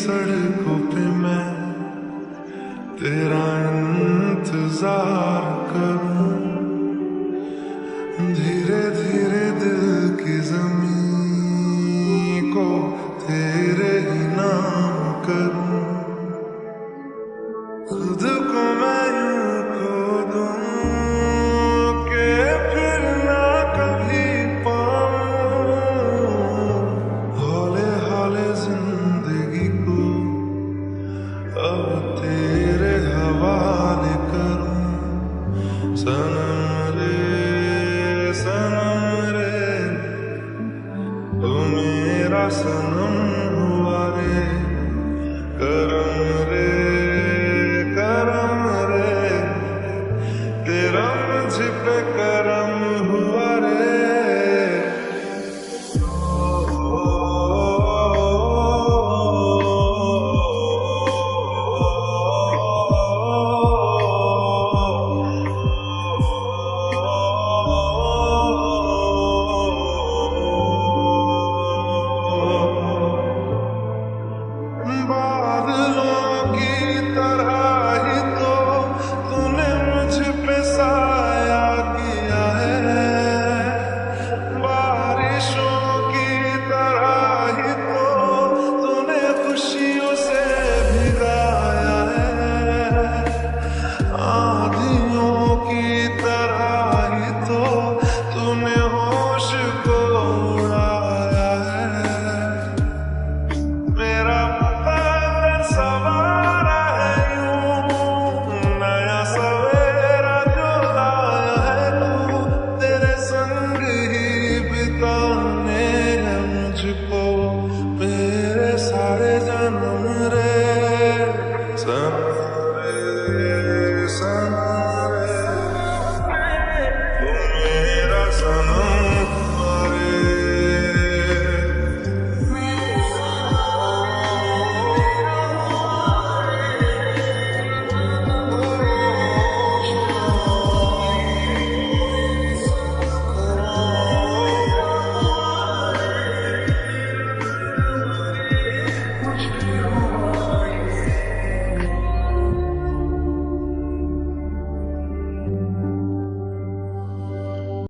सड़कों पे मैं तेरा इंतजार करूं, धीरे धीरे दिल की ज़मीं को तेरे ही नाम करूं, खुद को मैं यूं खो दूं कि फिर ना कभी पाऊं, हौले हौले जिंदगी को अब तेरे हवाले करूं। सनम रे तू मेरा सनम हुआ रे, करम रे तेरा मुझ पे करम हुआ रे। बादलों की तरह ही तो तूने मुझ पे साया किया है, बारिशों की तरह ही तो तूने खुशियों से भिगाया है, आंधियों की तरह ही तो तूने होश को